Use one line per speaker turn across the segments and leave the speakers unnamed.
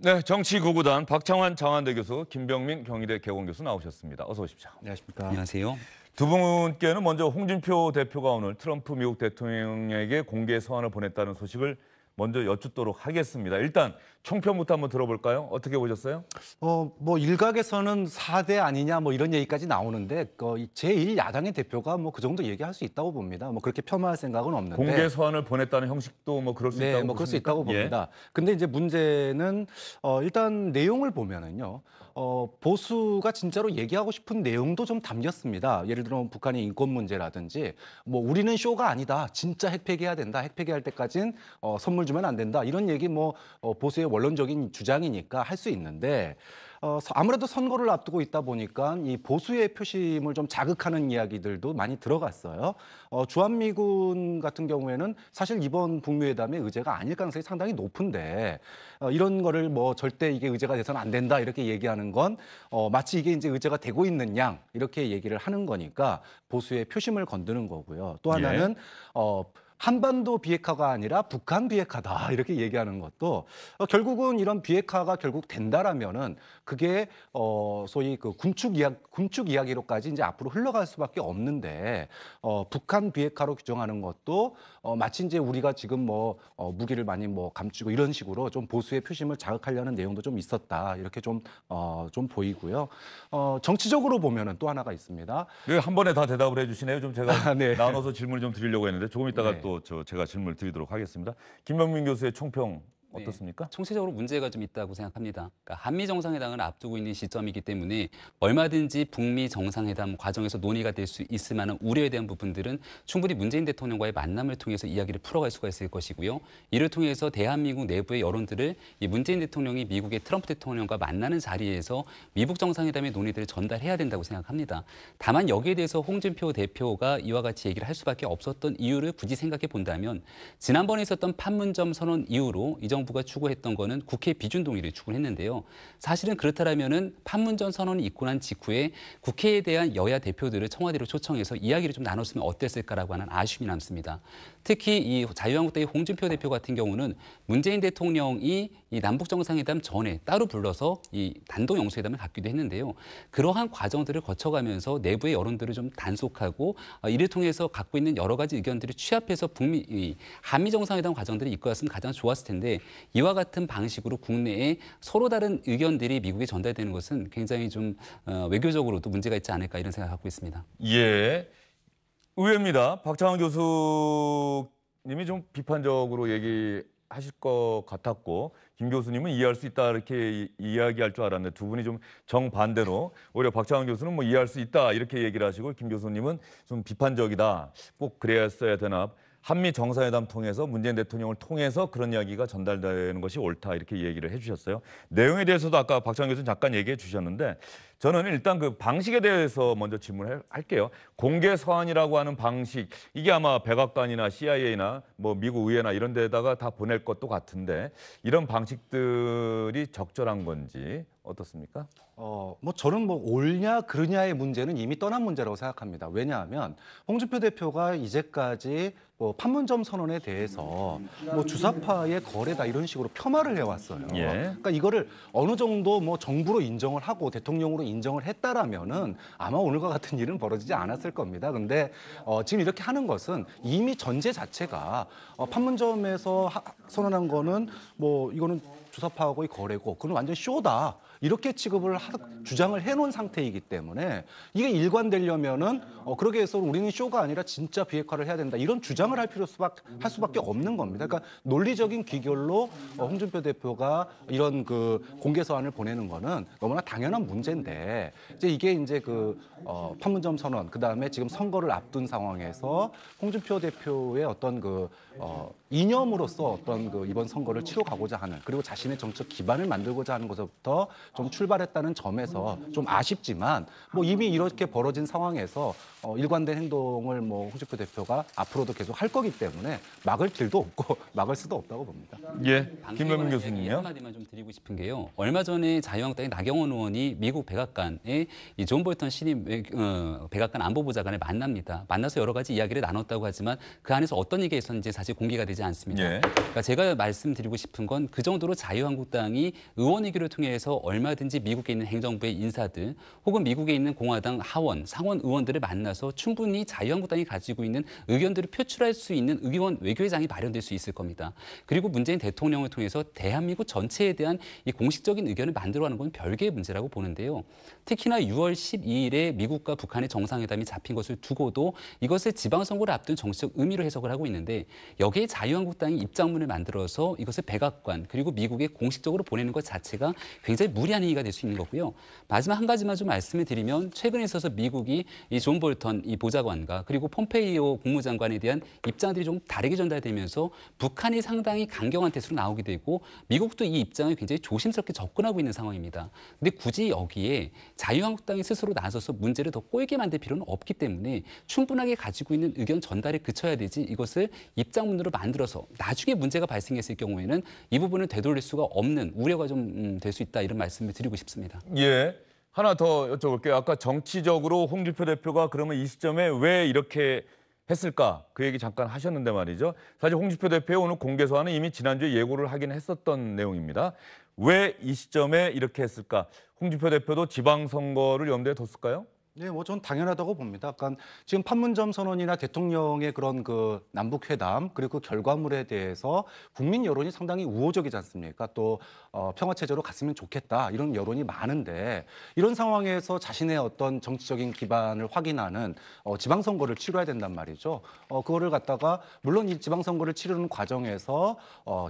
네, 정치구구단 박창환 장한대 교수, 김병민 경희대 개공교수 나오셨습니다. 어서 오십시오.
안녕하십니까.
안녕하세요.
두 분께는 먼저 홍준표 대표가 오늘 트럼프 미국 대통령에게 공개 서한을 보냈다는 소식을 먼저 여쭙도록 하겠습니다. 일단 총평부터 한번 들어볼까요? 어떻게 보셨어요?
뭐 일각에서는 4대 아니냐 뭐 이런 얘기까지 나오는데 제1야당의 대표가 뭐 그 정도 얘기할 수 있다고 봅니다. 뭐 그렇게 폄하할 생각은 없는데.
공개 서한을 보냈다는 형식도 뭐 그럴 수 있다고
뭐 그럴 수 있다고
예.
봅니다. 근데 이제 문제는 일단 내용을 보면은요. 보수가 진짜로 얘기하고 싶은 내용도 좀 담겼습니다. 예를 들어 북한의 인권 문제라든지 뭐 우리는 쇼가 아니다. 진짜 핵 폐기해야 된다. 핵 폐기할 때까지는 선물 주면 안 된다. 이런 얘기 뭐 보수의 원론적인 주장이니까 할 수 있는데 아무래도 선거를 앞두고 있다 보니까 이 보수의 표심을 좀 자극하는 이야기들도 많이 들어갔어요. 주한미군 같은 경우에는 사실 이번 북미회담의 의제가 아닐 가능성이 상당히 높은데 이런 거를 뭐 절대 이게 의제가 돼서는 안 된다 이렇게 얘기하는 건 마치 이게 이제 의제가 되고 있는 양 이렇게 얘기를 하는 거니까 보수의 표심을 건드는 거고요. 또 하나는 한반도 비핵화가 아니라 북한 비핵화다 이렇게 얘기하는 것도 결국은 이런 비핵화가 결국 된다라면은 그게 소위 그 군축 이야기로까지 이제 앞으로 흘러갈 수밖에 없는데 북한 비핵화로 규정하는 것도 마치 이제 우리가 지금 뭐 무기를 많이 뭐 감추고 이런 식으로 좀 보수의 표심을 자극하려는 내용도 좀 있었다 이렇게 좀 보이고요. 정치적으로 보면은 또 하나가 있습니다.
네, 한 번에 다 대답을 해주시네요. 좀 제가
네.
나눠서 질문을 좀 드리려고 했는데 조금 있다가
네.
또 제가 질문을 드리도록 하겠습니다. 김병민 교수의 총평
네.
어떻습니까?
총체적으로 문제가 좀 있다고 생각합니다. 그러니까 한미 정상회담을 앞두고 있는 시점이기 때문에 얼마든지 북미 정상회담 과정에서 논의가 될 수 있을 만한 우려에 대한 부분들은 충분히 문재인 대통령과의 만남을 통해서 이야기를 풀어갈 수가 있을 것이고요. 이를 통해서 대한민국 내부의 여론들을 이 문재인 대통령이 미국의 트럼프 대통령과 만나는 자리에서 미북 정상회담의 논의들을 전달해야 된다고 생각합니다. 다만 여기에 대해서 홍준표 대표가 이와 같이 얘기를 할 수밖에 없었던 이유를 굳이 생각해 본다면 지난번에 있었던 판문점 선언 이후로 이 정부가 추구했던 거는 국회 비준 동의를 추구했는데요. 사실은 그렇다면은 판문점 선언이 있고 난 직후에 국회에 대한 여야 대표들을 청와대로 초청해서 이야기를 좀 나눴으면 어땠을까라고 하는 아쉬움이 남습니다. 특히 이 자유한국당의 홍준표 대표 같은 경우는 문재인 대통령이 이 남북 정상회담 전에 따로 불러서 이 단독 영수회담을 갖기도 했는데요. 그러한 과정들을 거쳐가면서 내부의 여론들을 좀 단속하고 이를 통해서 갖고 있는 여러 가지 의견들을 취합해서 한미 정상회담 과정들이 이끌었으면 가장 좋았을 텐데 이와 같은 방식으로 국내에 서로 다른 의견들이 미국에 전달되는 것은 굉장히 좀 외교적으로도 문제가 있지 않을까 이런 생각을 갖고 있습니다.
예, 의외입니다. 박창환 교수님이 좀 비판적으로 얘기하실 것 같았고 김 교수님은 이해할 수 있다 이렇게 이야기할 줄 알았는데 두 분이 좀 정반대로 오히려 박창환 교수는 뭐 이해할 수 있다 이렇게 얘기를 하시고 김 교수님은 좀 비판적이다. 꼭 그랬어야 되나. 한미 정상회담 통해서 문재인 대통령을 통해서 그런 이야기가 전달되는 것이 옳다 이렇게 얘기를 해주셨어요. 내용에 대해서도 아까 박찬호 교수님 잠깐 얘기해 주셨는데 저는 일단 그 방식에 대해서 먼저 질문을 할게요. 공개 서한이라고 하는 방식 이게 아마 백악관이나 CIA나 뭐 미국 의회나 이런 데다가 다 보낼 것도 같은데 이런 방식들이 적절한 건지 어떻습니까?
뭐 저는 뭐 옳냐 그르냐의 문제는 이미 떠난 문제라고 생각합니다. 왜냐하면 홍준표 대표가 이제까지 뭐 판문점 선언에 대해서 뭐 주사파의 거래다 이런 식으로 폄하를 해왔어요.
예.
그러니까 이거를 어느 정도 뭐 정부로 인정을 하고 대통령으로 인정을 했다라면은 아마 오늘과 같은 일은 벌어지지 않았을 겁니다. 근데 지금 이렇게 하는 것은 이미 전제 자체가 판문점에서 선언한 거는 뭐 이거는 주사파하고의 거래고 그건 완전 쇼다. 이렇게 주장을 해놓은 상태이기 때문에 이게 일관되려면은 그러게 해서 우리는 쇼가 아니라 진짜 비핵화를 해야 된다. 이런 주장을 할 수밖에 없는 겁니다. 그러니까 논리적인 귀결로 홍준표 대표가 이런 그 공개 서한을 보내는 거는 너무나 당연한 문제인데 이게 이제 그 판문점 선언 그다음에 지금 선거를 앞둔 상황에서 홍준표 대표의 어떤 그 이념으로서 어떤 그 이번 선거를 치러가고자 하는 그리고 자신의 정책 기반을 만들고자 하는 것부터 좀 출발했다는 점에서 좀 아쉽지만 뭐 이미 이렇게 벌어진 상황에서 일관된 행동을 뭐 홍준표 대표가 앞으로도 계속 할 거기 때문에 막을 길도 없고 막을 수도 없다고 봅니다.
예, 김병민 교수님요.
한마디만 좀 드리고 싶은 게요. 얼마 전에 자유한국당의 나경원 의원이 미국 백악관에 이 존 볼턴 신임 백악관 안보보좌관을 만납니다. 만나서 여러 가지 이야기를 나눴다고 하지만 그 안에서 어떤 얘기가 있었는지 사실 공개가 되지 동의하지 않습니다.
예.
그러니까 제가 말씀드리고 싶은 건 그 정도로 자유한국당이 의원회교를 통해서 얼마든지 미국에 있는 행정부의 인사들 혹은 미국에 있는 공화당 하원, 상원 의원들을 만나서 충분히 자유한국당이 가지고 있는 의견들을 표출할 수 있는 의원 외교회장이 마련될 수 있을 겁니다. 그리고 문재인 대통령을 통해서 대한민국 전체에 대한 이 공식적인 의견을 만들어가는 건 별개의 문제라고 보는데요. 특히나 6월 12일에 미국과 북한의 정상회담이 잡힌 것을 두고도 이것을 지방선거를 앞둔 정치적 의미로 해석을 하고 있는데 여기에 자유한국당이 입장문을 만들어서 이것을 백악관 그리고 미국에 공식적으로 보내는 것 자체가 굉장히 무리한 행위가 될 수 있는 거고요. 마지막 한 가지만 좀 말씀을 드리면 최근에 있어서 미국이 이 존 볼턴 이 보좌관과 그리고 폼페이오 국무장관에 대한 입장들이 좀 다르게 전달되면서 북한이 상당히 강경한 태세로 나오게 되고 미국도 이 입장을 굉장히 조심스럽게 접근하고 있는 상황입니다. 근데 굳이 여기에 자유한국당이 스스로 나서서 문제를 더 꼬이게 만들 필요는 없기 때문에 충분하게 가지고 있는 의견 전달에 그쳐야 되지 이것을 입장문으로 만들어서 나중에 문제가 발생했을 경우에는 이 부분을 되돌릴 수가 없는 우려가 좀 될 수 있다 이런 말씀을 드리고 싶습니다.
예. 하나 더 여쭤볼게요. 아까 정치적으로 홍준표 대표가 그러면 이 시점에 왜 이렇게 했을까? 그 얘기 잠깐 하셨는데 말이죠. 사실 홍준표 대표의 오늘 공개 소환은 이미 지난주에 예고를 하긴 했었던 내용입니다. 왜 이 시점에 이렇게 했을까? 홍준표 대표도 지방선거를 염두에 뒀을까요?
네, 뭐 전 당연하다고 봅니다. 약간 지금 판문점 선언이나 대통령의 그런 그 남북 회담 그리고 그 결과물에 대해서 국민 여론이 상당히 우호적이지 않습니까? 또 평화 체제로 갔으면 좋겠다 이런 여론이 많은데 이런 상황에서 자신의 어떤 정치적인 기반을 확인하는 지방선거를 치러야 된단 말이죠. 그거를 갖다가 물론 이 지방선거를 치르는 과정에서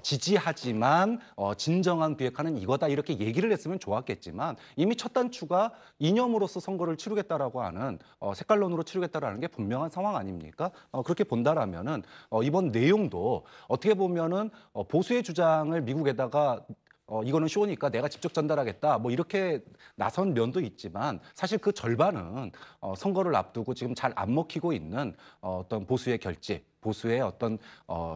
지지하지만 진정한 비핵화는 이거다 이렇게 얘기를 했으면 좋았겠지만 이미 첫 단추가 이념으로서 선거를 치르겠다. 라고 하는 색깔론으로 치르겠다라는 게 분명한 상황 아닙니까? 그렇게 본다라면은 이번 내용도 어떻게 보면은 보수의 주장을 미국에다가 이거는 쇼니까 내가 직접 전달하겠다. 뭐 이렇게 나선 면도 있지만 사실 그 절반은 선거를 앞두고 지금 잘 안 먹히고 있는 어떤 보수의 결집, 보수의 어떤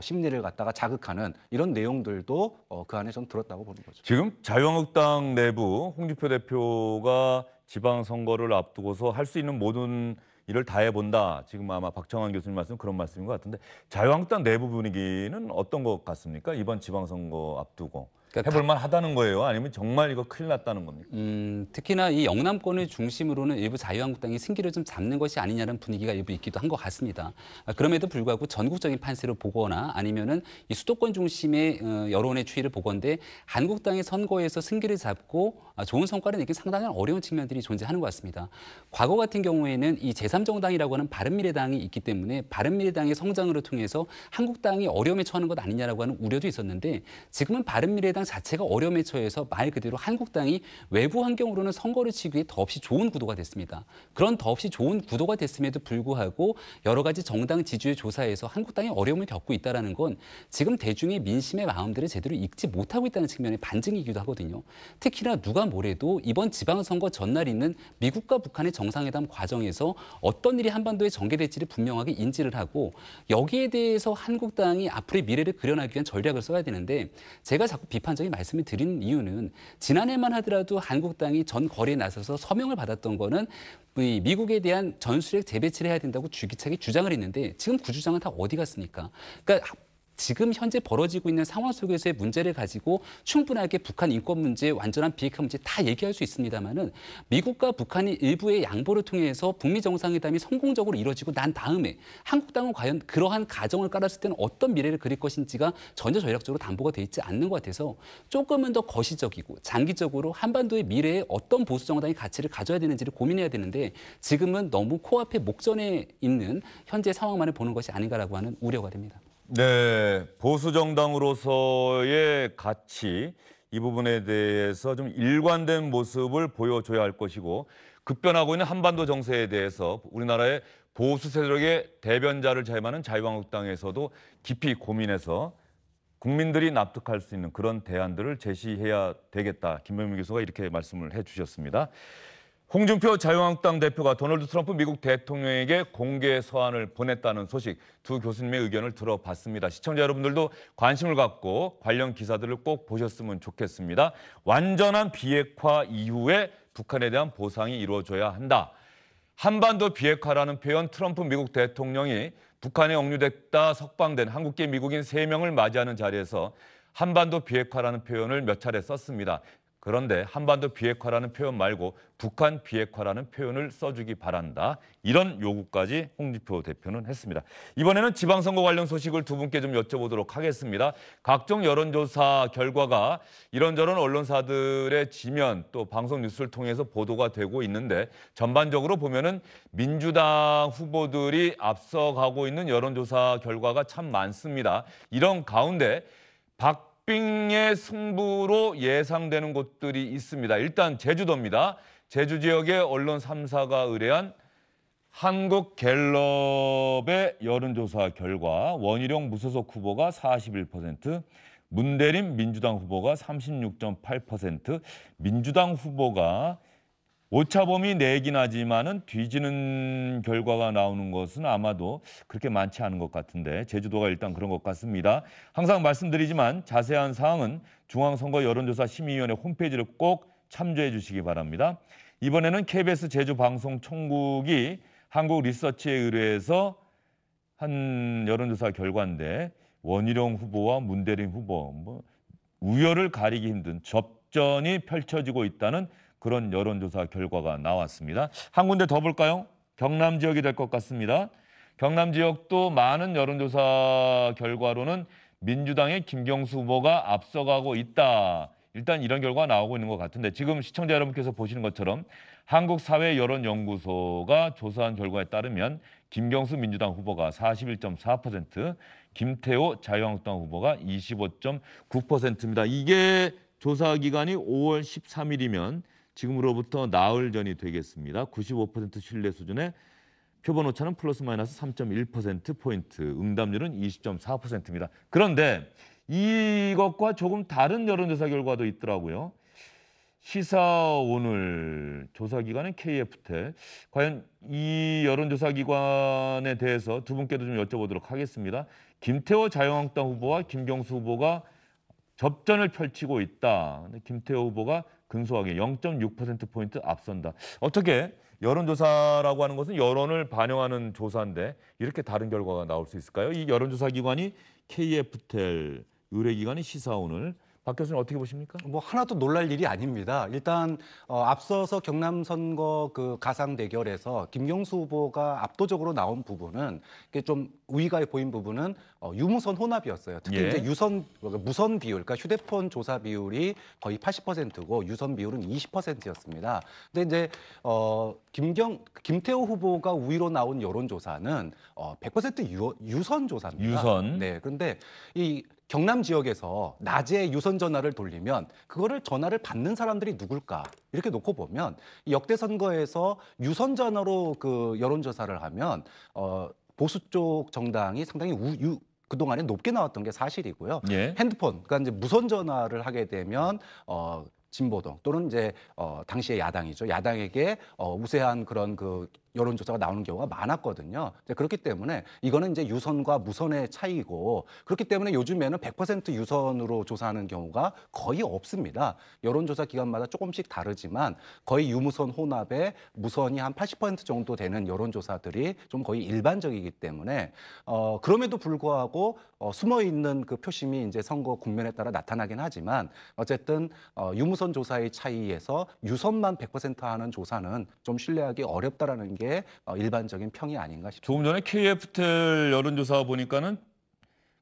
심리를 갖다가 자극하는 이런 내용들도 그 안에 좀 들었다고 보는 거죠.
지금 자유한국당 내부 홍준표 대표가 지방선거를 앞두고서 할 수 있는 모든 일을 다 해본다. 지금 아마 박정환 교수님 말씀 그런 말씀인 것 같은데 자유한국당 내부 분위기는 어떤 것 같습니까? 이번 지방선거 앞두고.
그러니까
해볼만 하다는 거예요? 아니면 정말 이거 큰일 났다는 겁니까?
특히나 이 영남권을 중심으로는 일부 자유한국당이 승기를 좀 잡는 것이 아니냐는 분위기가 일부 있기도 한 것 같습니다. 그럼에도 불구하고 전국적인 판세를 보거나 아니면은 이 수도권 중심의 여론의 추이를 보건대 한국당의 선거에서 승기를 잡고 좋은 성과를 내기 상당히 어려운 측면들이 존재하는 것 같습니다. 과거 같은 경우에는 이 제3정당이라고 하는 바른미래당이 있기 때문에 바른미래당의 성장으로 통해서 한국당이 어려움에 처하는 것 아니냐라고 하는 우려도 있었는데 지금은 바른미래당 자체가 어려움에 처해서 말 그대로 한국당이 외부 환경으로는 선거를 치기에 더없이 좋은 구도가 됐습니다. 그런 더없이 좋은 구도가 됐음에도 불구하고 여러 가지 정당 지지율 조사에서 한국당이 어려움을 겪고 있다는 건 지금 대중의 민심의 마음들을 제대로 읽지 못하고 있다는 측면의 반증이기도 하거든요. 특히나 누가 뭐래도 이번 지방선거 전날 있는 미국과 북한의 정상회담 과정에서 어떤 일이 한반도에 전개될지를 분명하게 인지를 하고 여기에 대해서 한국당이 앞으로의 미래를 그려나가기 위한 전략을 써야 되는데 제가 자꾸 비판적인 말씀을 드린 이유는 지난해만 하더라도 한국당이 전 거리에 나서서 서명을 받았던 거는 미국에 대한 전술핵 재배치를 해야 된다고 주기차게 주장을 했는데 지금 그 주장은 다 어디 갔습니까? 그러니까 지금 현재 벌어지고 있는 상황 속에서의 문제를 가지고 충분하게 북한 인권 문제, 완전한 비핵화 문제 다 얘기할 수 있습니다만은 미국과 북한이 일부의 양보를 통해서 북미 정상회담이 성공적으로 이루어지고 난 다음에 한국당은 과연 그러한 가정을 깔았을 때는 어떤 미래를 그릴 것인지가 전혀 전략적으로 담보가 돼 있지 않는 것 같아서 조금은 더 거시적이고 장기적으로 한반도의 미래에 어떤 보수 정당의 가치를 가져야 되는지를 고민해야 되는데 지금은 너무 코앞에 목전에 있는 현재 상황만을 보는 것이 아닌가라고 하는 우려가 됩니다.
네, 보수 정당으로서의 가치 이 부분에 대해서 좀 일관된 모습을 보여줘야 할 것이고 급변하고 있는 한반도 정세에 대해서 우리나라의 보수 세력의 대변자를 자임하는 자유한국당에서도 깊이 고민해서 국민들이 납득할 수 있는 그런 대안들을 제시해야 되겠다. 김병민 교수가 이렇게 말씀을 해주셨습니다. 홍준표 자유한국당 대표가 도널드 트럼프 미국 대통령에게 공개 서한을 보냈다는 소식 두 교수님의 의견을 들어봤습니다. 시청자 여러분들도 관심을 갖고 관련 기사들을 꼭 보셨으면 좋겠습니다. 완전한 비핵화 이후에 북한에 대한 보상이 이루어져야 한다. 한반도 비핵화라는 표현 트럼프 미국 대통령이 북한에 억류됐다 석방된 한국계 미국인 3명을 맞이하는 자리에서 한반도 비핵화라는 표현을 몇 차례 썼습니다. 그런데 한반도 비핵화라는 표현 말고 북한 비핵화라는 표현을 써주기 바란다. 이런 요구까지 홍준표 대표는 했습니다. 이번에는 지방선거 관련 소식을 두 분께 좀 여쭤보도록 하겠습니다. 각종 여론조사 결과가 이런저런 언론사들의 지면 또 방송 뉴스를 통해서 보도가 되고 있는데 전반적으로 보면은 민주당 후보들이 앞서가고 있는 여론조사 결과가 참 많습니다. 이런 가운데 박빙의 승부로 예상되는 곳들이 있습니다. 일단 제주도입니다. 제주 지역의 언론 3사가 의뢰한 한국갤럽의 여론조사 결과 원희룡 무소속 후보가 41%, 문대림 민주당 후보가 36.8%, 민주당 후보가 오차범위 내긴 하지만은 뒤지는 결과가 나오는 것은 아마도 그렇게 많지 않은 것 같은데 제주도가 일단 그런 것 같습니다. 항상 말씀드리지만 자세한 사항은 중앙선거 여론조사 심의위원회 홈페이지를 꼭 참조해 주시기 바랍니다. 이번에는 KBS 제주방송총국이 한국리서치에 의뢰해서 한 여론조사 결과인데 원희룡 후보와 문대림 후보 우열을 가리기 힘든 접전이 펼쳐지고 있다는 그런 여론조사 결과가 나왔습니다. 한 군데 더 볼까요? 경남 지역이 될 것 같습니다. 경남 지역도 많은 여론조사 결과로는 민주당의 김경수 후보가 앞서가고 있다. 일단 이런 결과가 나오고 있는 것 같은데 지금 시청자 여러분께서 보시는 것처럼 한국사회여론연구소가 조사한 결과에 따르면 김경수 민주당 후보가 41.4%, 김태호 자유한국당 후보가 25.9%입니다. 이게 조사 기간이 5월 13일이면 지금으로부터 나흘 전이 되겠습니다. 95% 신뢰 수준의 표본 오차는 플러스 마이너스 3.1%포인트, 응답률은 20.4%입니다. 그런데 이것과 조금 다른 여론조사 결과도 있더라고요. 시사오늘 조사기관은 KF텔. 과연 이 여론조사 기관에 대해서 두 분께도 좀 여쭤보도록 하겠습니다. 김태호 자유한국당 후보와 김경수 후보가 접전을 펼치고 있다. 근데 김태호 후보가 근소하게 0.6%포인트 앞선다. 어떻게 여론조사라고 하는 것은 여론을 반영하는 조사인데 이렇게 다른 결과가 나올 수 있을까요? 이 여론조사 기관이 KF텔, 의뢰기관이 시사오늘. 박 교수님 어떻게 보십니까?
뭐 하나도 놀랄 일이 아닙니다. 일단 앞서서 경남 선거 그 가상 대결에서 김경수 후보가 압도적으로 나온 부분은 이게 좀 우위가 보인 부분은 유무선 혼합이었어요. 특히
예.
이제 무선 비율, 그러니까 휴대폰 조사 비율이 거의 80%고 유선 비율은 20%였습니다. 근데 이제 김태호 후보가 우위로 나온 여론조사는 100% 유선 조사입니다.
유선.
네. 그런데 이 경남 지역에서 낮에 유선 전화를 돌리면 그거를 전화를 받는 사람들이 누굴까 이렇게 놓고 보면 이 역대 선거에서 유선 전화로 그 여론조사를 하면 보수 쪽 정당이 상당히 그동안에 높게 나왔던 게 사실이고요.
예.
핸드폰, 그러니까 이제 무선 전화를 하게 되면 진보당 또는 이제 당시의 야당이죠. 야당에게 우세한 그런 그 여론조사가 나오는 경우가 많았거든요. 그렇기 때문에 이거는 이제 유선과 무선의 차이고 그렇기 때문에 요즘에는 100% 유선으로 조사하는 경우가 거의 없습니다. 여론조사 기관마다 조금씩 다르지만 거의 유무선 혼합에 무선이 한 80% 정도 되는 여론조사들이 좀 거의 일반적이기 때문에 그럼에도 불구하고 숨어 있는 그 표심이 이제 선거 국면에 따라 나타나긴 하지만 어쨌든 유무선 조사의 차이에서 유선만 100% 하는 조사는 좀 신뢰하기 어렵다라는 게 일반적인 평이 아닌가 싶습니다.
조금 전에 KF텔 여론조사 보니까는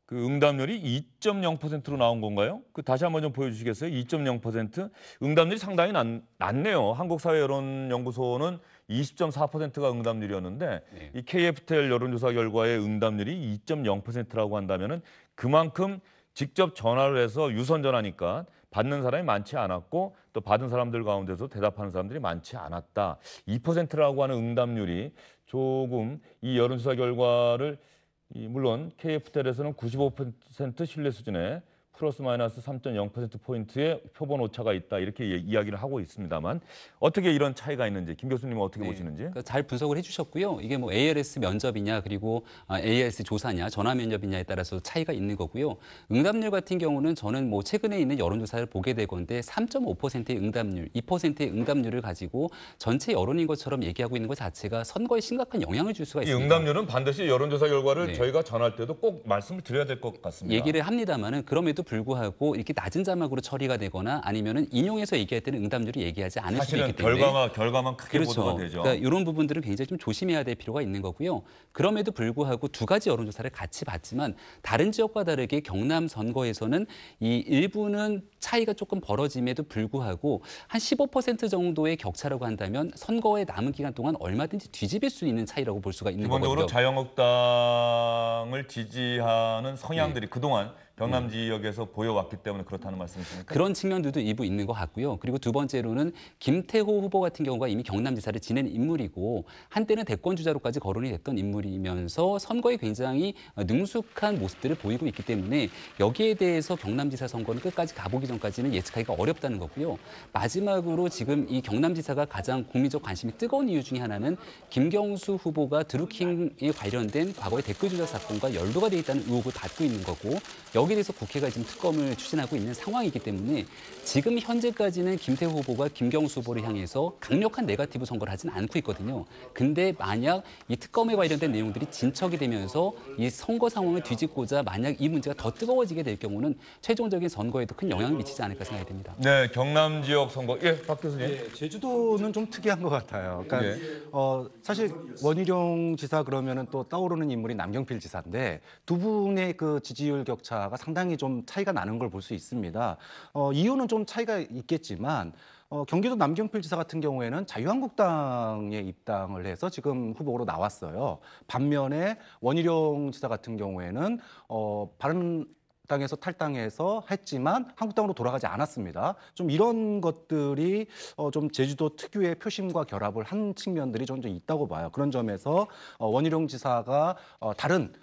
그 응답률이 2.0%로 나온 건가요? 그 다시 한번 좀 보여주시겠어요? 2.0%. 응답률이 상당히 낮네요. 한국사회여론연구소는 20.4%가 응답률이었는데
네.
이 KF텔 여론조사 결과의 응답률이 2.0%라고 한다면은 그만큼 직접 전화를 해서 유선 전화니까 받는 사람이 많지 않았고 또 받은 사람들 가운데서 대답하는 사람들이 많지 않았다. 2%라고 하는 응답률이 조금 이 여론조사 결과를 물론 KF텔에서는 95% 신뢰 수준의 플러스 마이너스 3.0%포인트의 표본 오차가 있다 이렇게 이야기를 하고 있습니다만 어떻게 이런 차이가 있는지 김 교수님은 어떻게 보시는지?
그러니까 잘 분석을 해주셨고요. 이게 뭐 ALS 면접이냐 그리고 ALS 조사냐 전화 면접이냐에 따라서 차이가 있는 거고요. 응답률 같은 경우는 저는 뭐 최근에 있는 여론조사를 보게 되건데 3.5%의 응답률, 2%의 응답률을 가지고 전체 여론인 것처럼 얘기하고 있는 것 자체가 선거에 심각한 영향을 줄 수가
이
있습니다.
응답률은 반드시 여론조사 결과를
네.
저희가 전할 때도 꼭 말씀을 드려야 될 것 같습니다.
얘기를 합니다만은 그럼에도 불구하고 이렇게 낮은 자막으로 처리가 되거나 아니면은 인용해서 얘기할 때는 응답률이 얘기하지 않을 수도
사실은
있기 때문에
결과만 크게 보도가 되죠.
그러니까 이런 부분들은 굉장히 좀 조심해야 될 필요가 있는 거고요. 그럼에도 불구하고 두 가지 여론조사를 같이 봤지만 다른 지역과 다르게 경남 선거에서는 이 일부는 차이가 조금 벌어짐에도 불구하고 한 15% 정도의 격차라고 한다면 선거에 남은 기간 동안 얼마든지 뒤집을 수 있는 차이라고 볼 수가 있는
기본적으로
거거든요.
자유한국당을 지지하는 성향들이 그동안 경남 지역에서 보여왔기 때문에 그렇다는 말씀이십니까?
그런 측면들도 일부 있는 것 같고요. 그리고 두 번째로는 김태호 후보 같은 경우가 이미 경남지사를 지낸 인물이고 한때는 대권 주자로까지 거론이 됐던 인물이면서 선거에 굉장히 능숙한 모습들을 보이고 있기 때문에 여기에 대해서 경남지사 선거는 끝까지 가보기 전까지는 예측하기가 어렵다는 거고요. 마지막으로 지금 이 경남지사가 가장 국민적 관심이 뜨거운 이유 중에 하나는 김경수 후보가 드루킹에 관련된 과거의 댓글 조작 사건과 연루가 돼 있다는 의혹을 받고 있는 거고 여기에 대해서 국회가 지금 특검을 추진하고 있는 상황이기 때문에 지금 현재까지는 김태호 후보가 김경수 후보를 향해서 강력한 네거티브 선거를 하지는 않고 있거든요. 근데 만약 이 특검에 관련된 내용들이 진척이 되면서 이 선거 상황을 뒤집고자 만약 이 문제가 더 뜨거워지게 될 경우는 최종적인 선거에도 큰 영향을 미치지 않을까 생각이 됩니다.
네, 경남 지역 선거. 예, 박 교수님.
예, 제주도는 좀 특이한 것 같아요. 그러니까
예.
사실 원희룡 지사 그러면은 또 떠오르는 인물이 남경필 지사인데 두 분의 그 지지율 격차가 상당히 좀 차이가 나는 걸 볼 수 있습니다. 이유는 좀 차이가 있겠지만 경기도 남경필 지사 같은 경우에는 자유한국당에 입당을 해서 지금 후보로 나왔어요. 반면에 원희룡 지사 같은 경우에는 바른당에서 탈당해서 했지만 한국당으로 돌아가지 않았습니다. 좀 이런 것들이 좀 제주도 특유의 표심과 결합을 한 측면들이 좀 있다고 봐요. 그런 점에서 원희룡 지사가 다른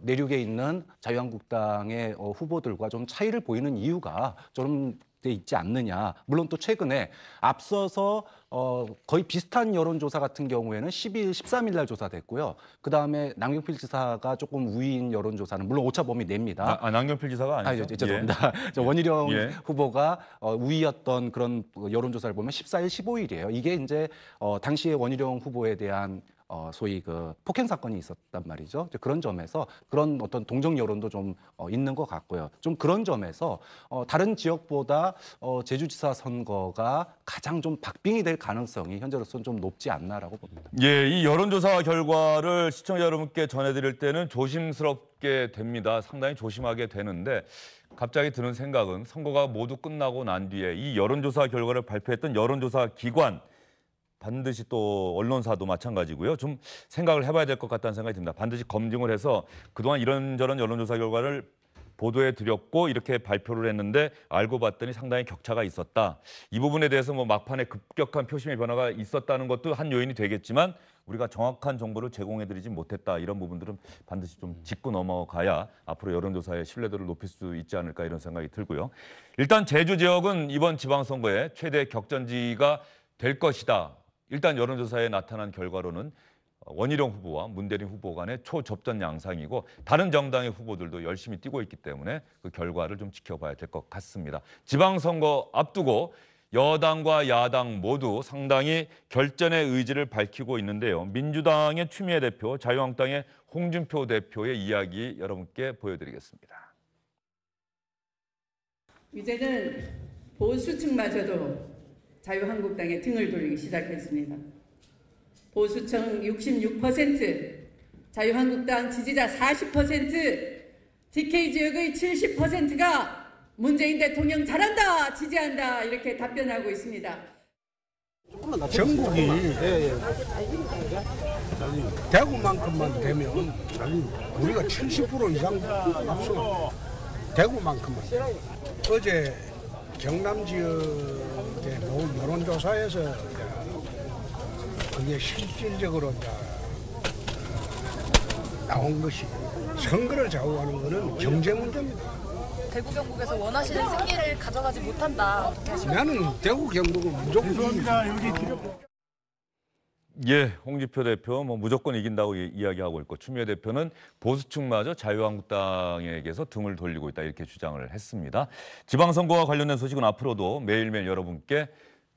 내륙에 있는 자유한국당의 후보들과 좀 차이를 보이는 이유가 좀 돼 있지 않느냐. 물론 또 최근에 앞서서 거의 비슷한 여론조사 같은 경우에는 12일, 13일 날 조사됐고요. 그다음에 남경필 지사가 조금 우위인 여론조사는 물론 오차 범위 냅니다.
남경필 지사가 아니죠.
죄송합니다. 원희룡
예.
후보가 우위였던 그런 여론조사를 보면 14일, 15일이에요. 이게 이제 당시에 원희룡 후보에 대한 소위 그 폭행 사건이 있었단 말이죠. 그런 점에서 그런 어떤 동정 여론도 좀 있는 것 같고요. 좀 그런 점에서 다른 지역보다 제주지사 선거가 가장 좀 박빙이 될 가능성이 현재로서는 좀 높지 않나라고 봅니다.
예, 이 여론조사 결과를 시청자 여러분께 전해드릴 때는 조심스럽게 됩니다. 상당히 조심하게 되는데 갑자기 드는 생각은 선거가 모두 끝나고 난 뒤에 이 여론조사 결과를 발표했던 여론조사 기관 반드시 또 언론사도 마찬가지고요. 좀 생각을 해봐야 될 것 같다는 생각이 듭니다. 반드시 검증을 해서 그동안 이런저런 여론조사 결과를 보도해 드렸고 이렇게 발표를 했는데 알고 봤더니 상당히 격차가 있었다. 이 부분에 대해서 뭐 막판에 급격한 표심의 변화가 있었다는 것도 한 요인이 되겠지만 우리가 정확한 정보를 제공해 드리지 못했다. 이런 부분들은 반드시 좀 짚고 넘어가야 앞으로 여론조사의 신뢰도를 높일 수 있지 않을까 이런 생각이 들고요. 일단 제주 지역은 이번 지방선거의 최대 격전지가 될 것이다. 일단 여론조사에 나타난 결과로는 원희룡 후보와 문대림 후보 간의 초접전 양상이고 다른 정당의 후보들도 열심히 뛰고 있기 때문에 그 결과를 좀 지켜봐야 될 것 같습니다. 지방선거 앞두고 여당과 야당 모두 상당히 결전의 의지를 밝히고 있는데요. 민주당의 추미애 대표, 자유한국당의 홍준표 대표의 이야기 여러분께 보여드리겠습니다.
이제는 보수층마저도 자유한국당에 등을 돌리기 시작했습니다. 보수층 66%, 자유한국당 지지자 40%, DK 지역의 70%가 문재인 대통령 잘한다, 지지한다 이렇게 답변하고 있습니다.
전국이 대구만큼만 되면 우리가 70% 이상 앞서 대구만큼만. 어제 경남 지역의 여론조사에서 그게 실질적으로 나온 것이 선거를 좌우하는 것은 경제 문제입니다.
대구 경북에서 원하시는 승리를 가져가지 못한다. 어떻게 하십니까?
나는 대구 경북은 무조건 이깁니다.
예, 홍준표 대표 뭐 무조건 이긴다고 이야기하고 있고 추미애 대표는 보수층마저 자유한국당에게서 등을 돌리고 있다 이렇게 주장을 했습니다. 지방선거와 관련된 소식은 앞으로도 매일매일 여러분께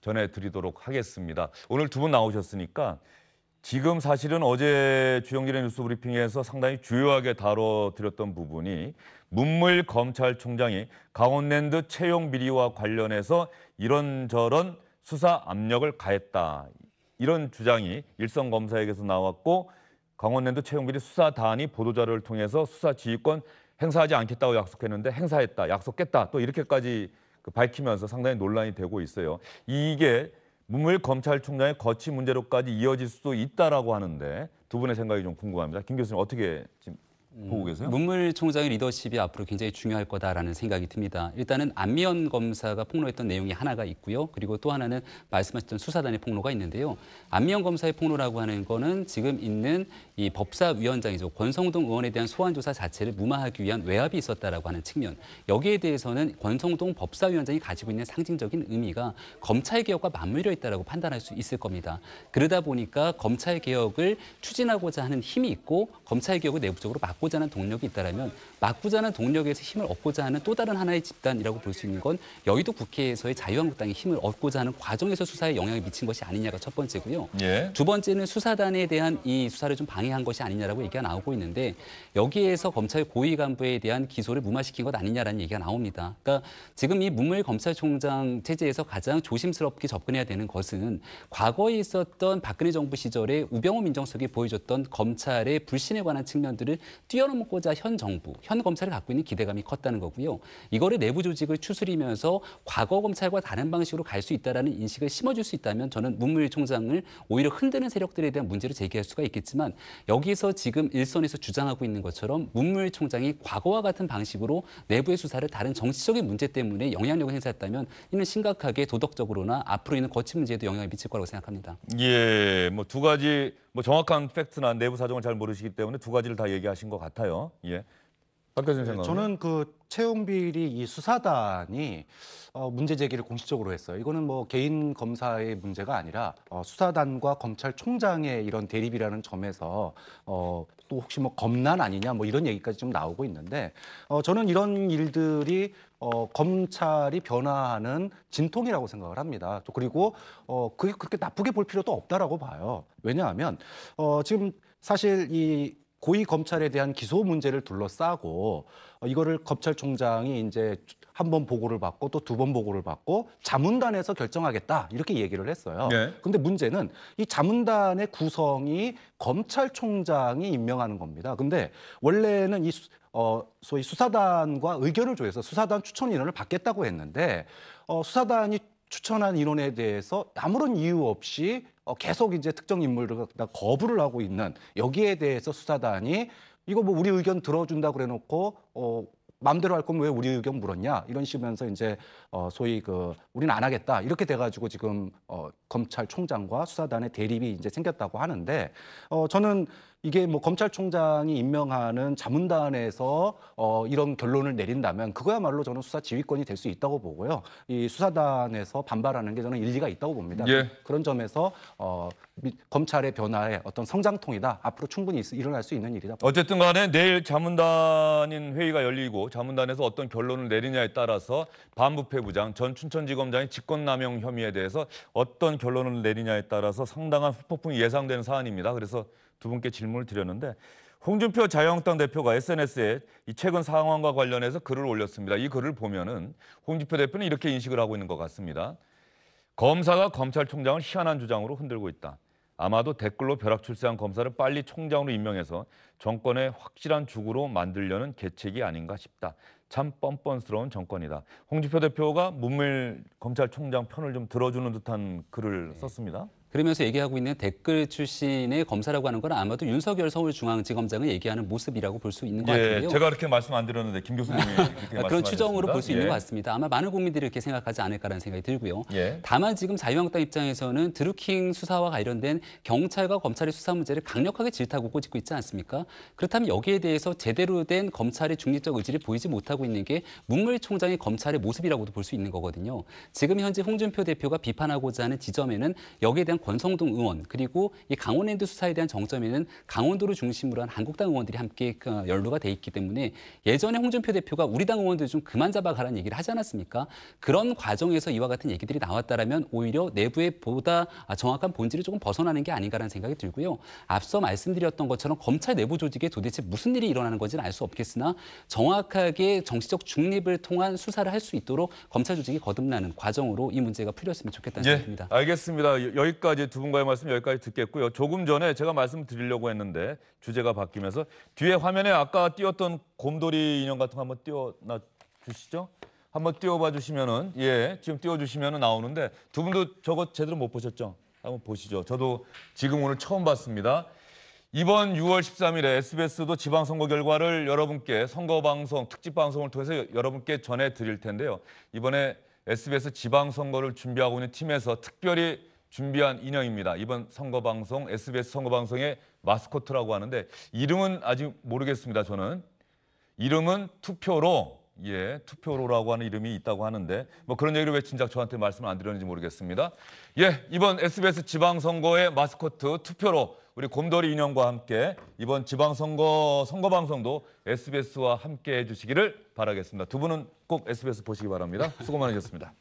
전해드리도록 하겠습니다. 오늘 두 분 나오셨으니까 지금 사실은 어제 주영진의 뉴스 브리핑에서 상당히 주요하게 다뤄드렸던 부분이 문무일 검찰총장이 강원랜드 채용 비리와 관련해서 이런저런 수사 압력을 가했다. 이런 주장이 일선 검사에게서 나왔고 강원랜드 채용비리 수사단이 보도자료를 통해서 수사 지휘권 행사하지 않겠다고 약속했는데 행사했다, 약속했다 또 이렇게까지 밝히면서 상당히 논란이 되고 있어요. 이게 문무일 검찰총장의 거취 문제로까지 이어질 수도 있다라고 하는데 두 분의 생각이 좀 궁금합니다. 김 교수님 어떻게 지금 보고 계세요?
문무일 총장의 리더십이 앞으로 굉장히 중요할 거다라는 생각이 듭니다. 일단은 안미연 검사가 폭로했던 내용이 하나가 있고요. 그리고 또 하나는 말씀하셨던 수사단의 폭로가 있는데요. 안미연 검사의 폭로라고 하는 거는 지금 있는 이 법사위원장이죠. 권성동 의원에 대한 소환 조사 자체를 무마하기 위한 외압이 있었다라고 하는 측면. 여기에 대해서는 권성동 법사위원장이 가지고 있는 상징적인 의미가 검찰 개혁과 맞물려 있다라고 판단할 수 있을 겁니다. 그러다 보니까 검찰 개혁을 추진하고자 하는 힘이 있고 검찰 개혁을 내부적으로 막고자 하는 동력이 있다라면 막고자 하는 동력에서 힘을 얻고자 하는 또 다른 하나의 집단이라고 볼 수 있는 건 여의도 국회에서의 자유한국당이 힘을 얻고자 하는 과정에서 수사에 영향을 미친 것이 아니냐가 첫 번째고요.
예.
두 번째는 수사단에 대한 이 수사를 좀 방해한 것이 아니냐라고 얘기가 나오고 있는데 여기에서 검찰 고위 간부에 대한 기소를 무마시킨 것 아니냐라는 얘기가 나옵니다. 그러니까 지금 이 문무일 검찰총장 체제에서 가장 조심스럽게 접근해야 되는 것은 과거에 있었던 박근혜 정부 시절에 우병우 민정수석이 보여줬던 검찰의 불신에 관한 측면들을 뛰어넘고자 현 정부, 현 검찰이 갖고 있는 기대감이 컸다는 거고요. 이거를 내부 조직을 추스리면서 과거 검찰과 다른 방식으로 갈 수 있다는 인식을 심어줄 수 있다면 저는 문무일 총장을 오히려 흔드는 세력들에 대한 문제를 제기할 수가 있겠지만 여기서 지금 일선에서 주장하고 있는 것처럼 문무일 총장이 과거와 같은 방식으로 내부의 수사를 다른 정치적인 문제 때문에 영향력을 행사했다면 이는 심각하게 도덕적으로나 앞으로 있는 거취 문제에도 영향을 미칠 거라고 생각합니다.
예, 뭐 두 가지 뭐 정확한 팩트나 내부 사정을 잘 모르시기 때문에 두 가지를 다 얘기하신 것 같아요. 예. 박 교수님 생각은?
저는 그 채용비리 이 수사단이 문제 제기를 공식적으로 했어요. 이거는 뭐 개인 검사의 문제가 아니라 수사단과 검찰총장의 이런 대립이라는 점에서 또 혹시 뭐 검난 아니냐 뭐 이런 얘기까지 좀 나오고 있는데 저는 이런 일들이 검찰이 변화하는 진통이라고 생각을 합니다. 또 그리고 그게 그렇게 나쁘게 볼 필요도 없다라고 봐요. 왜냐하면 지금 사실 이 고위 검찰에 대한 기소 문제를 둘러싸고 이거를 검찰총장이 이제 한 번 보고를 받고 또 두 번 보고를 받고 자문단에서 결정하겠다 이렇게 얘기를 했어요.
네.
근데 문제는 이 자문단의 구성이 검찰총장이 임명하는 겁니다. 근데 원래는 이 소위 수사단과 의견을 조해서 수사단 추천 인원을 받겠다고 했는데 수사단이 추천한 인원에 대해서 아무런 이유 없이 계속 이제 특정 인물을 거부를 하고 있는 여기에 대해서 수사단이 이거 뭐 우리 의견 들어준다 그래놓고 마음대로 할 거면 왜 우리 의견 물었냐 이런 식이면서 이제 소위 우리는 안 하겠다 이렇게 돼가지고 지금 검찰총장과 수사단의 대립이 이제 생겼다고 하는데 저는 이게 뭐 검찰총장이 임명하는 자문단에서 이런 결론을 내린다면 그거야말로 저는 수사 지휘권이 될 수 있다고 보고요. 이 수사단에서 반발하는 게 저는 일리가 있다고 봅니다.
예.
그런 점에서 검찰의 변화의 어떤 성장통이다. 앞으로 충분히 일어날 수 있는 일이다.
어쨌든 간에 내일 자문단인 회의가 열리고 자문단에서 어떤 결론을 내리냐에 따라서 반부패부장 전 춘천지검장의 직권남용 혐의에 대해서 어떤 결론을 내리냐에 따라서 상당한 후폭풍이 예상되는 사안입니다. 그래서 두 분께 질문을 드렸는데 홍준표 자유한국당 대표가 SNS에 이 최근 상황과 관련해서 글을 올렸습니다. 이 글을 보면은 홍준표 대표는 이렇게 인식을 하고 있는 것 같습니다. 검사가 검찰총장을 희한한 주장으로 흔들고 있다. 아마도 댓글로 벼락출세한 검사를 빨리 총장으로 임명해서 정권의 확실한 주구로 만들려는 계책이 아닌가 싶다. 참 뻔뻔스러운 정권이다. 홍준표 대표가 문무일 검찰총장 편을 좀 들어주는 듯한 글을 썼습니다.
그러면서 얘기하고 있는 댓글 출신의 검사라고 하는 건 아마도 윤석열 서울중앙지검장을 얘기하는 모습이라고 볼 수 있는 것 같은데요.
제가 그렇게 말씀 안 드렸는데 김 교수님이 그렇게
그런 추정으로 볼 수 있는
예.
것 같습니다. 아마 많은 국민들이 이렇게 생각하지 않을까라는 생각이 들고요.
예.
다만 지금 자유한국당 입장에서는 드루킹 수사와 관련된 경찰과 검찰의 수사 문제를 강력하게 질타하고 꼬집고 있지 않습니까? 그렇다면 여기에 대해서 제대로 된 검찰의 중립적 의지를 보이지 못하고 있는 게 문무일 총장의 검찰의 모습이라고도 볼 수 있는 거거든요. 지금 현재 홍준표 대표가 비판하고자 하는 지점에는 여기에 대한 권성동 의원 그리고 이 강원랜드 수사에 대한 정점에는 강원도를 중심으로 한 한국당 의원들이 함께 연루가 돼 있기 때문에 예전에 홍준표 대표가 우리 당 의원들 좀 그만 잡아가라는 얘기를 하지 않았습니까? 그런 과정에서 이와 같은 얘기들이 나왔다라면 오히려 내부의 보다 정확한 본질이 조금 벗어나는 게 아닌가라는 생각이 들고요. 앞서 말씀드렸던 것처럼 검찰 내부 조직에 도대체 무슨 일이 일어나는 건지는 알 수 없겠으나 정확하게 정치적 중립을 통한 수사를 할 수 있도록 검찰 조직이 거듭나는 과정으로 이 문제가 풀렸으면 좋겠다는 생각입니다.
알겠습니다. 여기까지 두 분과의 말씀 여기까지 듣겠고요. 조금 전에 제가 말씀드리려고 했는데 주제가 바뀌면서 뒤에 화면에 아까 띄웠던 곰돌이 인형 같은 거 한번 띄워놔 주시죠. 한번 띄워봐 주시면은 지금 띄워주시면은 나오는데 두 분도 저거 제대로 못 보셨죠? 한번 보시죠. 저도 지금 오늘 처음 봤습니다. 이번 6월 13일에 SBS도 지방선거 결과를 여러분께 선거방송, 특집방송을 통해서 여러분께 전해드릴 텐데요. 이번에 SBS 지방선거를 준비하고 있는 팀에서 특별히 준비한 인형입니다. 이번 선거방송, SBS 선거방송의 마스코트라고 하는데 이름은 아직 모르겠습니다. 저는. 이름은 투표로, 투표로라고 하는 이름이 있다고 하는데 뭐 그런 얘기를 왜 진작 저한테 말씀을 안 드렸는지 모르겠습니다. 이번 SBS 지방선거의 마스코트 투표로 우리 곰돌이 인형과 함께 이번 지방선거 선거방송도 SBS와 함께 해주시기를 바라겠습니다. 두 분은 꼭 SBS 보시기 바랍니다. 수고 많으셨습니다.